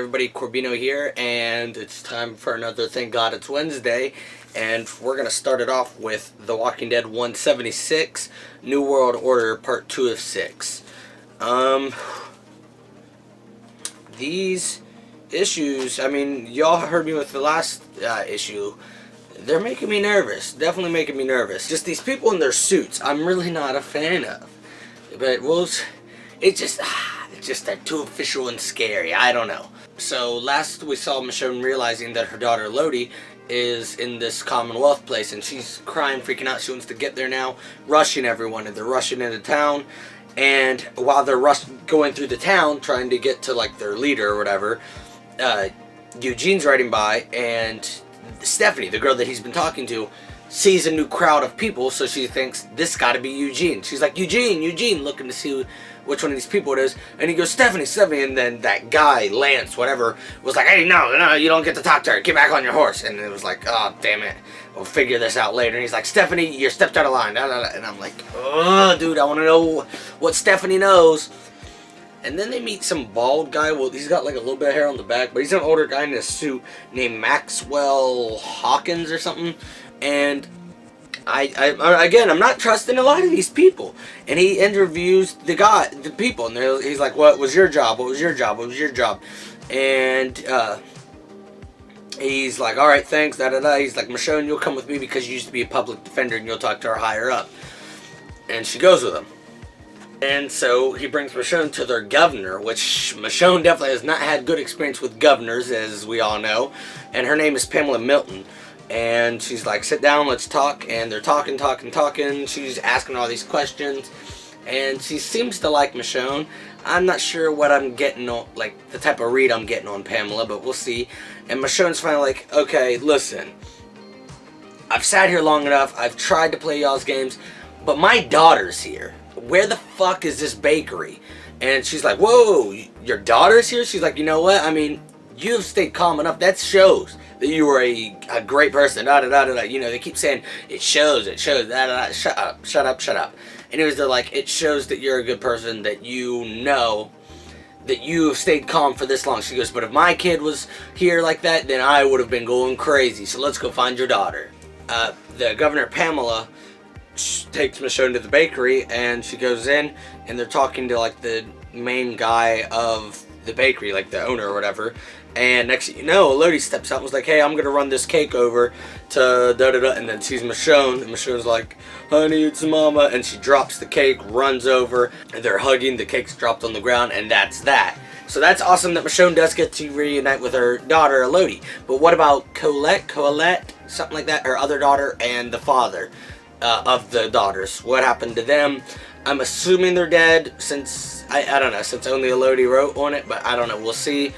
everybody, Corbino here, and it's time for another Thank God It's Wednesday, and we're going to start it off with The Walking Dead 176, New World Order, Part 2 of 6. These issues, I mean, y'all heard me with the last issue. They're making me nervous, definitely making me nervous. Just these people in their suits, I'm really not a fan of. But, well, it's just they're too official and scary. I don't know. So last we saw Michonne realizing that her daughter Lodi is in this Commonwealth place, and she's crying, freaking out. She wants to get there now, rushing everyone, and they're rushing into town. And while they're going through the town, trying to get to like their leader or whatever, Eugene's riding by, and Stephanie, the girl that he's been talking to, sees a new crowd of people, so she thinks this got to be Eugene. She's like, Eugene, looking to see which one of these people it is, and he goes, Stephanie, and then that guy, Lance, whatever, was like, hey, no, you don't get to talk to her, get back on your horse. And it was like, oh, damn it, we'll figure this out later. And he's like, Stephanie, you're stepped out of line, and I'm like, oh, dude, I want to know what Stephanie knows. And then they meet some bald guy. Well, he's got like a little bit of hair on the back, but he's an older guy in a suit named Maxwell Hawkins or something. And again, I'm not trusting a lot of these people. And he interviews the people, and he's like, what was your job? What was your job? What was your job? And he's like, all right, thanks, da-da-da. He's like, Michonne, you'll come with me because you used to be a public defender, and you'll talk to her higher up. And she goes with him. And so he brings Michonne to their governor, which Michonne definitely has not had good experience with governors, as we all know. And her name is Pamela Milton. And she's like, sit down, let's talk. And they're talking. She's asking all these questions. And she seems to like Michonne. I'm not sure what I'm getting on, like, the type of read I'm getting on Pamela, but we'll see. And Michonne's finally like, okay, listen. I've sat here long enough. I've tried to play y'all's games. But my daughter's here. Where the fuck is this bakery? And she's like, whoa, your daughter's here? She's like, you know what? I mean, you've stayed calm enough. That shows that you were a great person. You know, they keep saying, it shows. Shut up. Anyways, they're like, it shows that you're a good person, that you know that you have stayed calm for this long. She goes, but if my kid was here like that, then I would have been going crazy. So let's go find your daughter. The governor, Pamela, takes Michonne to the bakery, and she goes in, and they're talking to like the main guy of the bakery, like the owner or whatever. And next thing you know, Lodi steps out and was like, hey, I'm gonna run this cake over to da-da-da, and then sees Michonne, and Michonne's like, honey, it's mama, and she drops the cake, runs over, and they're hugging, the cake's dropped on the ground, and that's that. So that's awesome that Michonne does get to reunite with her daughter, Lodi. But what about Colette, something like that, her other daughter, and the father of the daughters? What happened to them? I'm assuming they're dead, since, I don't know, since only Lodi wrote on it, but I don't know, we'll see.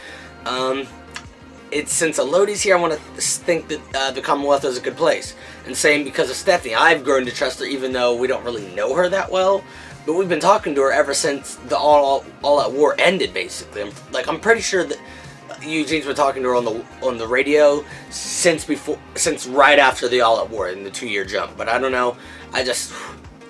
Since Elodie's here, I want to think that the Commonwealth is a good place. And same because of Stephanie. I've grown to trust her even though we don't really know her that well. But we've been talking to her ever since the All Out War ended, basically. I'm pretty sure that Eugene's been talking to her on the radio since right after the All Out War in the 2-year jump. But I don't know. I just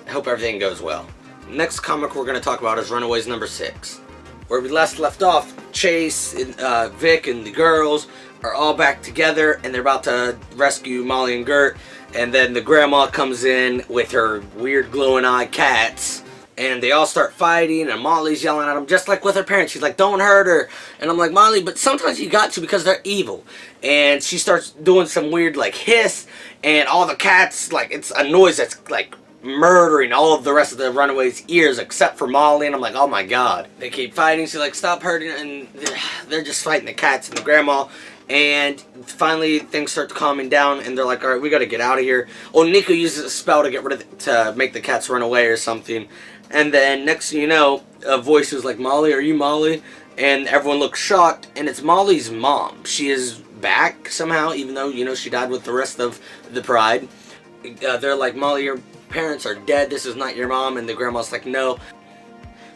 hope everything goes well. Next comic we're going to talk about is Runaways number 6. Where we last left off, Chase, and Vic, and the girls are all back together, and they're about to rescue Molly and Gert. And then the grandma comes in with her weird glowing eye cats, and they all start fighting, and Molly's yelling at them, just like with her parents. She's like, don't hurt her. And I'm like, Molly, but sometimes you got to because they're evil. And she starts doing some weird, like, hiss, and all the cats, like, it's a noise that's, like, murdering all of the rest of the Runaways' ears except for Molly, and I'm like, oh my god. They keep fighting, she's like, stop hurting, and they're just fighting the cats and the grandma, and finally things start calming down, and they're like, alright, we gotta get out of here. Oh, Nico uses a spell to get rid of to make the cats run away or something, and then next thing you know, a voice is like, Molly, are you Molly? And everyone looks shocked, and it's Molly's mom. She is back somehow, even though, you know, she died with the rest of the Pride. They're like, Molly, your parents are dead, this is not your mom. And the grandma's like, no.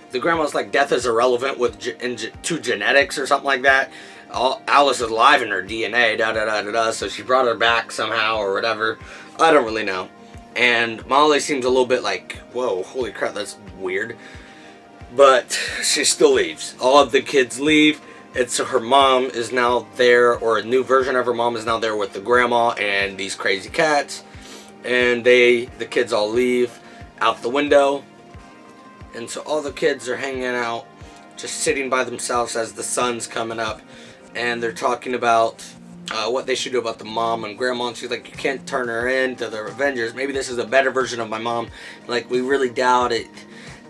The grandma's like, death is irrelevant to genetics or something like that. Alice is alive in her DNA, so she brought her back somehow or whatever. I don't really know. And Molly seems a little bit like, whoa, holy crap, that's weird. But she still leaves. All of the kids leave, It's her mom is now there, or a new version of her mom is now there with the grandma and these crazy cats. And the kids all leave out the window. And so all the kids are hanging out, just sitting by themselves as the sun's coming up. And they're talking about what they should do about the mom and grandma. And she's like, you can't turn her in to the Avengers. Maybe this is a better version of my mom. Like, we really doubt it.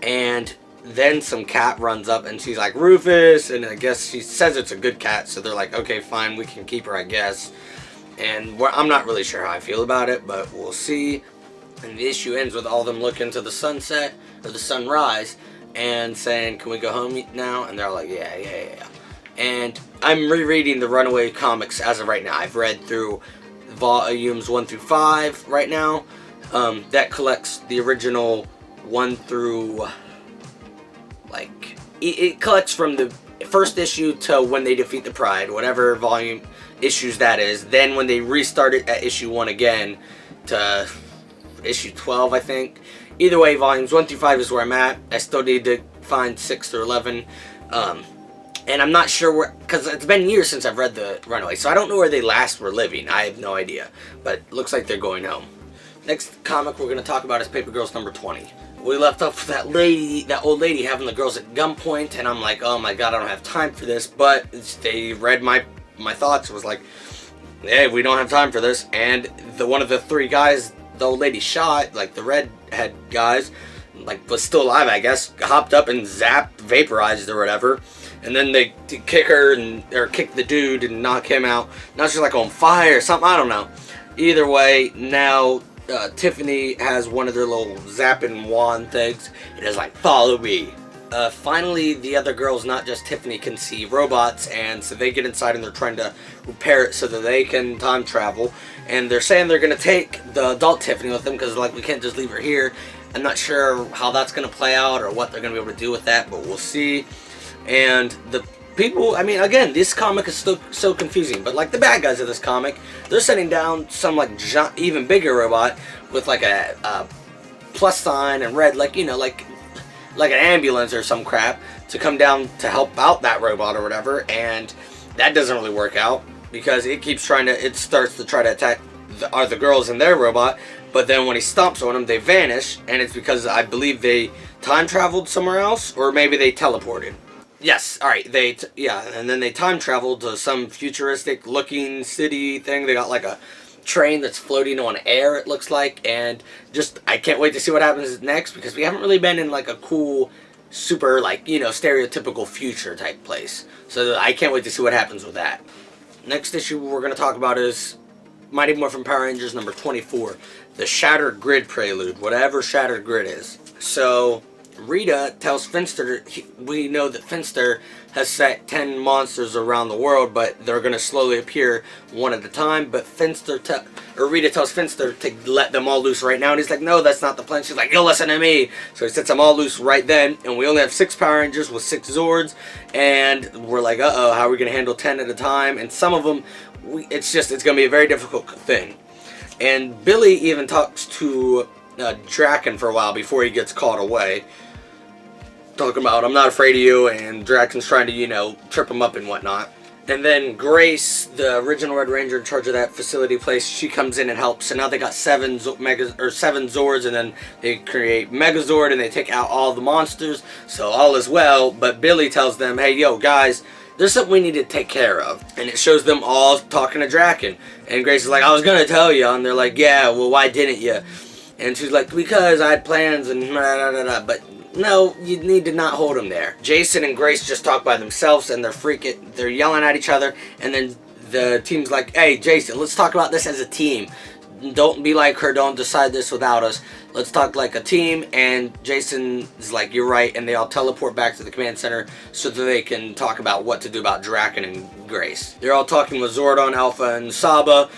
And then some cat runs up and she's like, Rufus. And I guess she says it's a good cat. So they're like, okay, fine, we can keep her, I guess. And I'm not really sure how I feel about it, but we'll see. And the issue ends with all of them looking to the sunset, or the sunrise, and saying, can we go home now? And they're all like, yeah. And I'm rereading the Runaway comics as of right now. I've read through volumes 1 through 5 right now. That collects the original 1 through, like, it collects from the first issue to when they defeat the Pride, whatever volume issues that is. Then when they restart it at issue 1 again to issue 12, I think. Either way, volumes 1 through 5 is where I'm at. I still need to find 6 through 11. And I'm not sure where, because it's been years since I've read the Runaway, so I don't know where they last were living. I have no idea. But it looks like they're going home. Next comic we're going to talk about is Paper Girls number 20. We left off with that old lady having the girls at gunpoint, and I'm like, oh my god, I don't have time for this. But they read my thoughts. It was like, hey, we don't have time for this. And one of the 3 guys the old lady shot, like the redhead guys, like was still alive, I guess, hopped up and zapped, vaporized or whatever. And then they kick her or kick the dude and knock him out. Now she's like on fire or something, I don't know. Either way, now Tiffany has one of their little zapping wand things. It is like, follow me. Finally, the other girls, not just Tiffany, can see robots, and so they get inside and they're trying to repair it so that they can time travel. And they're saying they're going to take the adult Tiffany with them because, like, we can't just leave her here. I'm not sure how that's going to play out or what they're going to be able to do with that, but we'll see. And the people, I mean, again, this comic is still so confusing, but like the bad guys of this comic, they're sending down some like even bigger robot with like a plus sign and red, like, you know, like an ambulance or some crap to come down to help out that robot or whatever. And that doesn't really work out because it starts to try to attack the girls in their robot, but then when he stomps on them, they vanish, and it's because I believe they time traveled somewhere else, or maybe they teleported. Yes, alright, and then they time traveled to some futuristic looking city thing. They got like a train that's floating on air, it looks like, and just, I can't wait to see what happens next, because we haven't really been in like a cool, super, like, you know, stereotypical future type place. So I can't wait to see what happens with that. Next issue we're going to talk about is Mighty Morphin Power Rangers number 24, the Shattered Grid Prelude, whatever Shattered Grid is. So Rita tells Finster, we know that Finster has set 10 monsters around the world, but they're going to slowly appear one at a time. But Rita tells Finster to let them all loose right now, and he's like, no, that's not the plan. She's like, you'll listen to me. So he sets them all loose right then, and we only have 6 Power Rangers with 6 Zords, and we're like, uh-oh, how are we going to handle 10 at a time? And some of them, it's going to be a very difficult thing. And Billy even talks to Draken for a while before he gets caught away, talking about, I'm not afraid of you, and Draken's trying to, you know, trip him up and whatnot. And then Grace, the original Red Ranger in charge of that facility place, she comes in and helps. So now they got 7 Zords, and then they create Megazord, and they take out all the monsters. So all is well, but Billy tells them, hey, yo, guys, there's something we need to take care of. And it shows them all talking to Draken. And Grace is like, I was going to tell you. And they're like, yeah, well, why didn't you? And she's like, because I had plans and but no, you need to not hold them there. Jason and Grace just talk by themselves, and they're yelling at each other, and then the team's like, hey, Jason, let's talk about this as a team. Don't be like her, don't decide this without us. Let's talk like a team. And Jason is like, you're right, and they all teleport back to the command center so that they can talk about what to do about Draken and Grace. They're all talking with Zordon, Alpha, and Saba,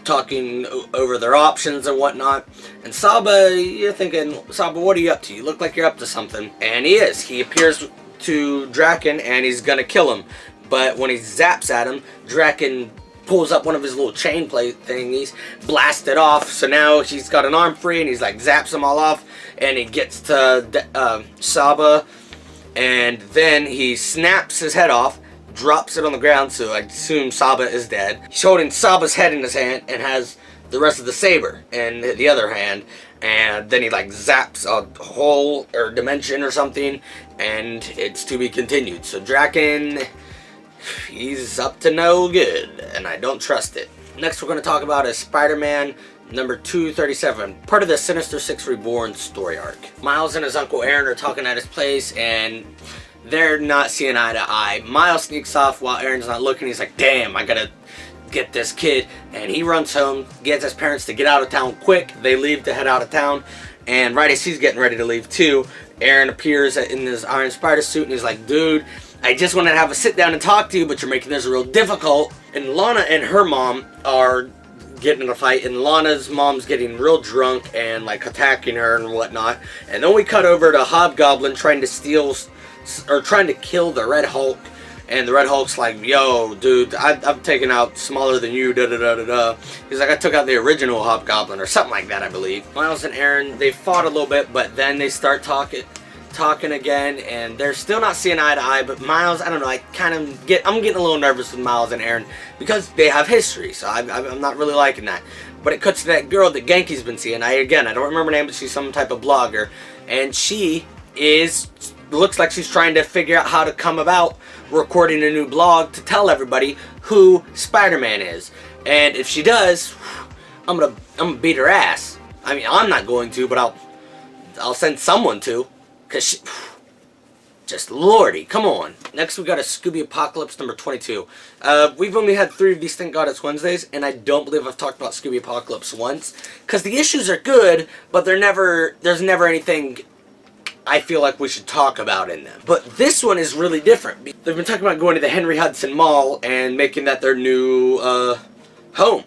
talking over their options and whatnot. And Saba, you're thinking, Saba, what are you up to? You look like you're up to something. And he is. He appears to Draken, and he's gonna kill him. But when he zaps at him, Draken pulls up one of his little chain plate thingies, blasts it off. So now he's got an arm free, and he's like zaps them all off. And he gets to Saba, and then he snaps his head off, drops it on the ground, so I assume Saba is dead. He's holding Saba's head in his hand and has the rest of the saber in the other hand, and then he like zaps a hole or dimension or something, and it's to be continued. So Draken, he's up to no good, and I don't trust it. Next we're going to talk about is Spider-Man number 237, part of the Sinister Six Reborn story arc. Miles and his Uncle Aaron are talking at his place, and they're not seeing eye to eye. Miles sneaks off while Aaron's not looking. He's like, damn, I gotta get this kid. And he runs home, gets his parents to get out of town quick. They leave to head out of town, and right as he's getting ready to leave too, Aaron appears in his Iron Spider suit, and he's like, dude, I just wanted to have a sit down and talk to you, but you're making this real difficult. And Lana and her mom are getting in a fight, and Lana's mom's getting real drunk and like attacking her and whatnot. And then we cut over to Hobgoblin trying to steal or trying to kill the Red Hulk, and the Red Hulk's like, yo dude, I'm taking out smaller than you, da da da da da. He's like, I took out the original Hobgoblin or something like that, I believe. Miles and Aaron, they fought a little bit, but then they start talking again, and they're still not seeing eye to eye. But Miles, I don't know, I'm getting a little nervous with Miles and Aaron because they have history, so I'm not really liking that. But it cuts to that girl that Genki's been seeing. I don't remember her name, but she's some type of blogger, and she looks like she's trying to figure out how to come about recording a new blog to tell everybody who Spider-Man is. And if she does, I'm gonna beat her ass. I mean, I'm not going to, but I'll send someone to. Cause she, just lordy, come on. Next we got a Scooby Apocalypse number 22. We've only had 3 of these Thank God It's Wednesdays, and I don't believe I've talked about Scooby Apocalypse once. Cause the issues are good, but there's never anything I feel like we should talk about in them. But this one is really different. They've been talking about going to the Henry Hudson Mall and making that their new home.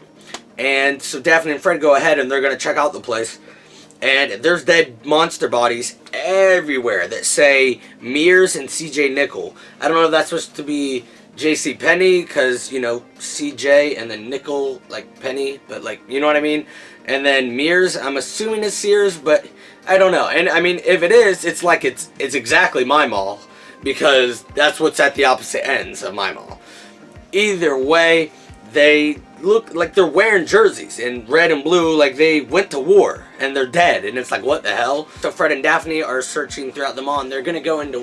And so Daphne and Fred go ahead and they're gonna check out the place. And there's dead monster bodies everywhere that say Mears and CJ Nickel. I don't know if that's supposed to be JC Penney, because, you know, CJ and then Nickel, like Penny, but like, you know what I mean? And then Mears, I'm assuming is Sears, but I don't know. And I mean, if it is, it's like it's exactly my mall, because that's what's at the opposite ends of my mall. Either way, they look like they're wearing jerseys in red and blue, like they went to war and they're dead, and it's like, what the hell? So Fred and Daphne are searching throughout the mall, and they're gonna go into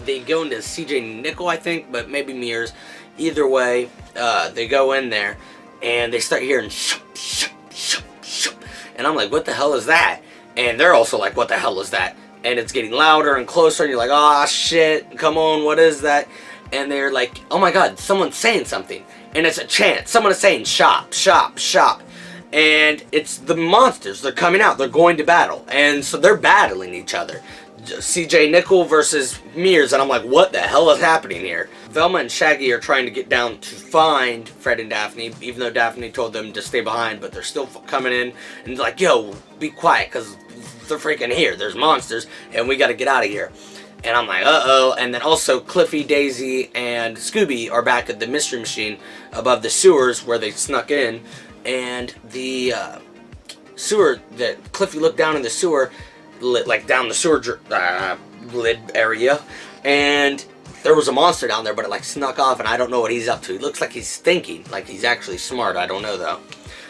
they go into CJ Nickel, I think, but maybe Mears. Either way, they go in there and they start hearing shoop, shoop, shoop, shoop. And I'm like, what the hell is that? And they're also like, what the hell is that? And it's getting louder and closer, and you're like, ah, shit, come on, what is that? And they're like, oh my god, someone's saying something. And it's a chant. Someone is saying, shop, shop, shop. And it's the monsters. They're coming out. They're going to battle. And so they're battling each other. CJ Nickel versus Mears. And I'm like, what the hell is happening here? Velma and Shaggy are trying to get down to find Fred and Daphne, even though Daphne told them to stay behind. But they're still coming in. And they're like, yo, be quiet, because they're freaking here. There's monsters. And we got to get out of here. And I'm like, uh-oh. And then also Cliffy, Daisy, and Scooby are back at the Mystery Machine above the sewers where they snuck in. And the sewer, that Cliffy looked down in the sewer, like down the sewer lid area. And there was a monster down there, but it like snuck off, and I don't know what he's up to. He looks like he's thinking, like he's actually smart. I don't know though.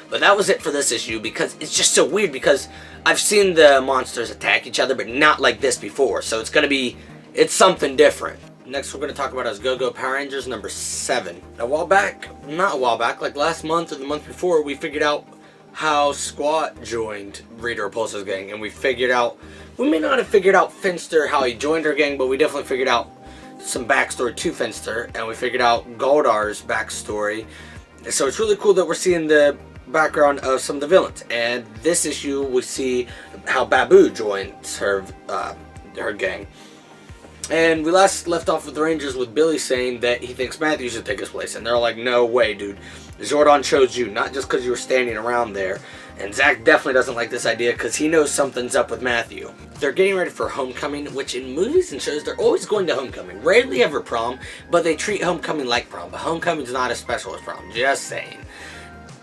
But that was it for this issue, because it's just so weird, because I've seen the monsters attack each other, but not like this before. So it's something different. Next we're going to talk about is Go-Go Power Rangers number 7. Not a while back, like last month or the month before, we figured out how Squat joined Rita Repulsa's gang. And we may not have figured out Finster, how he joined her gang, but we definitely figured out some backstory to Finster. And we figured out Goldar's backstory. So it's really cool that we're seeing the background of some of the villains. And this issue we see how Babu joins her gang. And we last left off with the Rangers with Billy saying that he thinks Matthew should take his place, and they're like, no way, dude, Zordon chose you, not just because you were standing around there. And Zach definitely doesn't like this idea because he knows something's up with Matthew. They're getting ready for homecoming, which in movies and shows they're always going to homecoming, rarely ever prom, but they treat homecoming like prom. But homecoming's not as special as prom, just saying.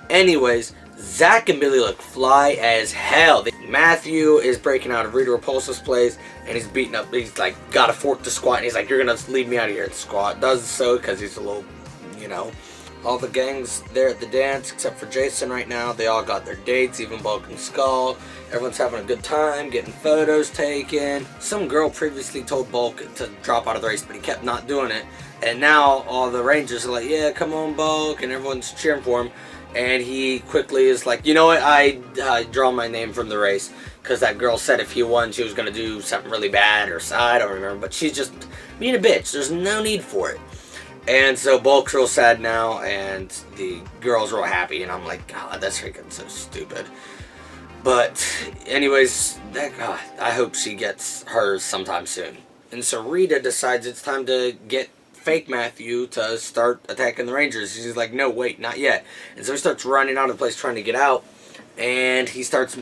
Anyways, Zach and Billy look fly as hell. Matthew is breaking out of Rita Repulsa's place, and he's beating up, he's like, got a fork to squat, and he's like, you're gonna lead me out of here and squat. Does so because he's a little, you know. All the gang's there at the dance, except for Jason right now. They all got their dates, even Bulk and Skull. Everyone's having a good time, getting photos taken. Some girl previously told Bulk to drop out of the race, but he kept not doing it. And now all the Rangers are like, yeah, come on, Bulk, and everyone's cheering for him. And he quickly is like, you know what, I draw my name from the race. Because that girl said if he won, she was going to do something really bad, or I don't remember. But she's just being a bitch. There's no need for it. And so Bulk's real sad now, and the girl's real happy, and I'm like, God, that's freaking so stupid. But anyways, God, I hope she gets hers sometime soon. And so Rita decides it's time to get fake Matthew to start attacking the Rangers. She's like, no, wait, not yet. And so he starts running out of the place trying to get out, and he starts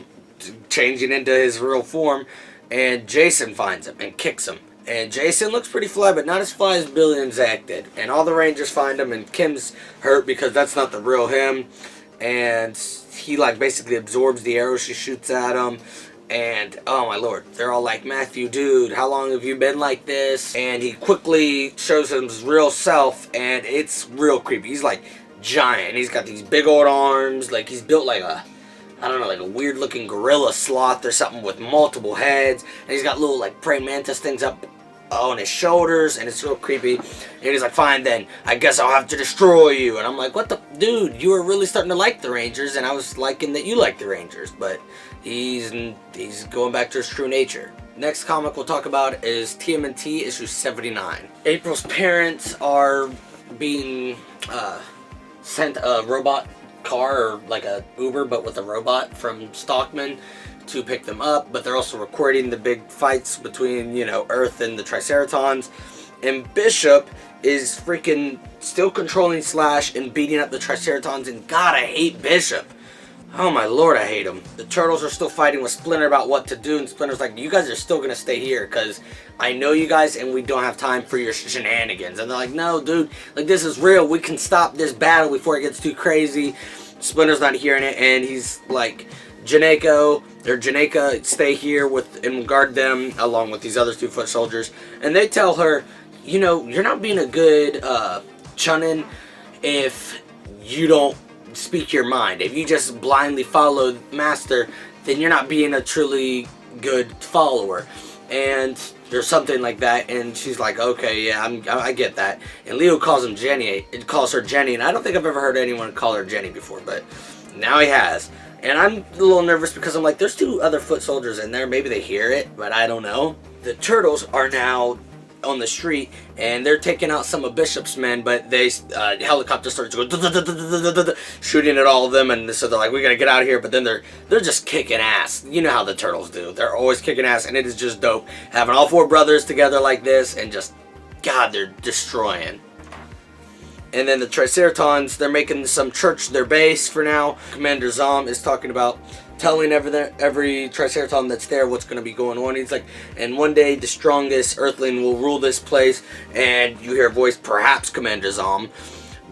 changing into his real form, and Jason finds him and kicks him. And Jason looks pretty fly, but not as fly as Billy and Zach did. And all the Rangers find him, and Kim's hurt because that's not the real him. And he, like, basically absorbs the arrow she shoots at him. And, oh my lord, they're all like, Matthew, dude, how long have you been like this? And he quickly shows him his real self, and it's real creepy. He's, like, giant. He's got these big old arms. Like, he's built like a, I don't know, like a weird-looking gorilla sloth or something with multiple heads. And he's got little, like, praying mantis things up on his shoulders, and it's real creepy. And he's like, fine then, I guess I'll have to destroy you. And I'm like, what the, dude, you were really starting to like the Rangers, and I was liking that you like the Rangers, but he's going back to his true nature. Next comic we'll talk about is TMNT issue 79. April's parents are being sent a robot car, or like a Uber but with a robot, from Stockman to pick them up, but they're also recording the big fights between, you know, Earth and the Triceratons. And Bishop is freaking still controlling Slash and beating up the Triceratons, and God, I hate Bishop. Oh my lord, I hate him. The Turtles are still fighting with Splinter about what to do, and Splinter's like, you guys are still gonna stay here, because I know you guys, and we don't have time for your shenanigans. And they're like, no, dude, like, this is real. We can stop this battle before it gets too crazy. Splinter's not hearing it, and he's like, Janeka, stay here with and guard them along with these other 2 foot soldiers. And they tell her, you know, you're not being a good Chunin if you don't speak your mind. If you just blindly follow Master, then you're not being a truly good follower. And there's something like that, and she's like, okay, yeah, I get that. And Leo calls her Jenny, and I don't think I've ever heard anyone call her Jenny before, but now he has. And I'm a little nervous because I'm like, there's 2 other foot soldiers in there. Maybe they hear it, but I don't know. The Turtles are now on the street, and they're taking out some of Bishop's men, but they helicopter starts going shooting at all of them, and so they're like, we gotta get out of here. But then they're just kicking ass. You know how the Turtles do. They're always kicking ass, and it is just dope having all 4 brothers together like this, and just, God, they're destroying. And then the Triceratons, they're making some church their base for now. Commander Zom is talking about telling every Triceraton that's there what's going to be going on. He's like, and one day the strongest Earthling will rule this place. And you hear a voice, perhaps Commander Zom,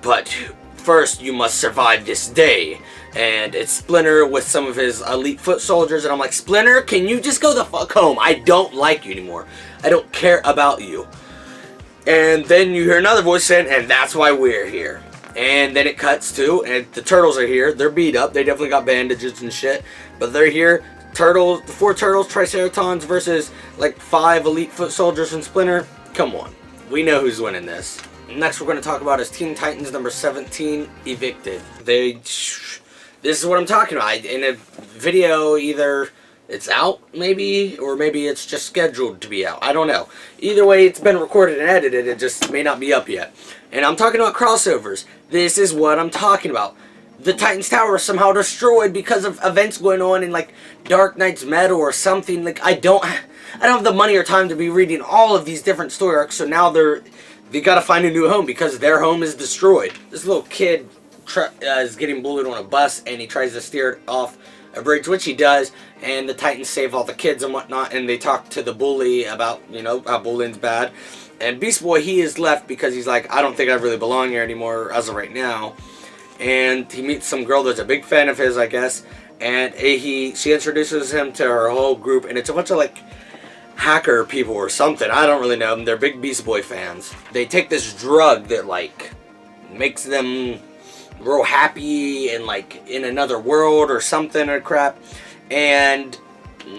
but first you must survive this day. And it's Splinter with some of his elite foot soldiers. And I'm like, Splinter, can you just go the fuck home? I don't like you anymore. I don't care about you. And then you hear another voice saying, and that's why we're here. And then it cuts to, and the Turtles are here. They're beat up. They definitely got bandages and shit. But they're here. The 4 Turtles, Triceratons versus like 5 elite foot soldiers and Splinter. Come on. We know who's winning this. Next we're going to talk about is Teen Titans number 17, Evicted. This is what I'm talking about. In a video, either it's out, maybe, or maybe it's just scheduled to be out. I don't know. Either way, it's been recorded and edited. It just may not be up yet. And I'm talking about crossovers. This is what I'm talking about. The Titans Tower is somehow destroyed because of events going on in, like, Dark Knight's Metal or something. Like, I don't have the money or time to be reading all of these different story arcs. So now they got to find a new home because their home is destroyed. This little kid is getting bullied on a bus, and he tries to steer it off a bridge, which he does, and the Titans save all the kids and whatnot, and they talk to the bully about, you know, how bullying's bad. And Beast Boy, he is left because he's like, I don't think I really belong here anymore as of right now. and he meets some girl that's a big fan of his, I guess, and she introduces him to her whole group, and it's a bunch of like hacker people or something. I don't really know them. They're big Beast Boy fans. They take this drug that like makes them real happy and like in another world or something or crap, and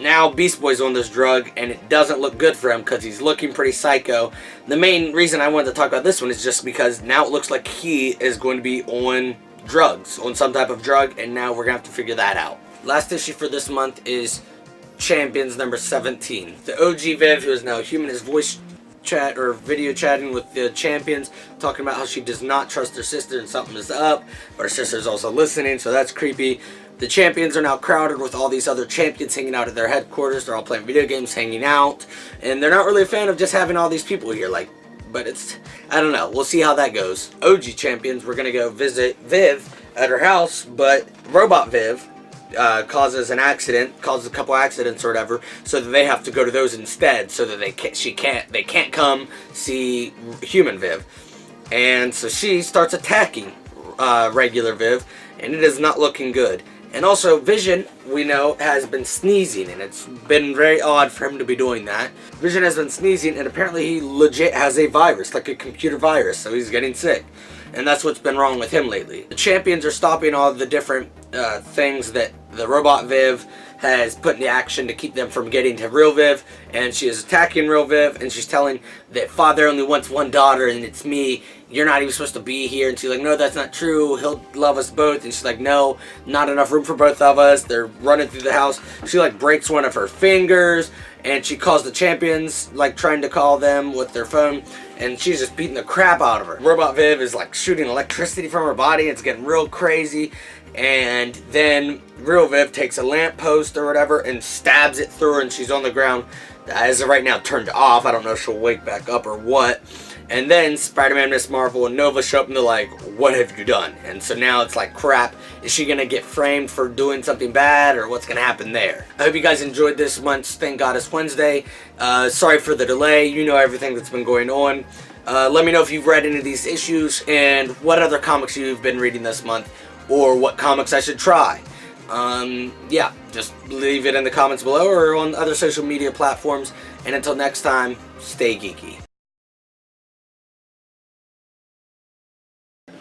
now Beast Boy's on this drug, and it doesn't look good for him because he's looking pretty psycho. The main reason I wanted to talk about this one is just because now it looks like he is going to be on drugs, on some type of drug, and now we're going to have to figure that out. Last issue for this month is Champions number 17. The OG Viv, who is now human, is voice chat or video chatting with the Champions, talking about how she does not trust her sister and something is up, but her sister's also listening, so that's creepy. The Champions are now crowded with all these other Champions hanging out at their headquarters. They're all playing video games, hanging out, and they're not really a fan of just having all these people here, like, but it's, I don't know, we'll see how that goes. OG Champions, we're gonna go visit Viv at her house, but Robot Viv causes an accident, causes a couple accidents or whatever, so that they have to go to those instead, so that they can't come see Human Viv, and so she starts attacking regular Viv, and it is not looking good. And also, Vision, we know, has been sneezing, and it's been very odd for him to be doing that. Vision has been sneezing, and apparently he legit has a virus, like a computer virus, so he's getting sick. And that's what's been wrong with him lately. The Champions are stopping all the different things that the Robot Viv has put into action to keep them from getting to real Viv, and she is attacking real Viv, and she's telling that father only wants one daughter, and it's me. You're not even supposed to be here. And she's like, no, that's not true. He'll love us both. And she's like, no, not enough room for both of us. They're running through the house. She like breaks one of her fingers, and she calls the Champions, like trying to call them with their phone, and she's just beating the crap out of her. Robot Viv is like shooting electricity from her body. It's getting real crazy. And then real Viv takes a lamppost or whatever and stabs it through her, and she's on the ground. As of right now, turned off. I don't know if she'll wake back up or what. And then Spider-Man, Miss Marvel, and Nova show up, and they're like, what have you done? And so now it's like, crap, is she going to get framed for doing something bad, or what's going to happen there? I hope you guys enjoyed this month's Thank God It's Wednesday. Sorry for the delay. You know everything that's been going on. Let me know if you've read any of these issues, and what other comics you've been reading this month, or what comics I should try. Yeah, just leave it in the comments below, or on other social media platforms. And until next time, stay geeky.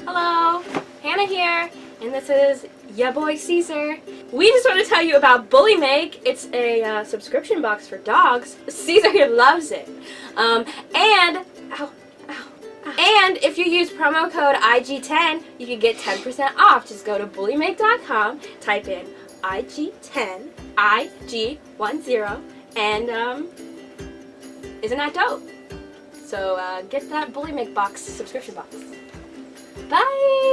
Hello, Hannah here, and this is ya boy Caesar. We just want to tell you about Bullymake. It's a subscription box for dogs. Caesar here loves it. And if you use promo code IG10, you can get 10% off. Just go to bullymake.com, type in IG10, IG10, and isn't that dope? So get that Bullymake box, subscription box. Bye!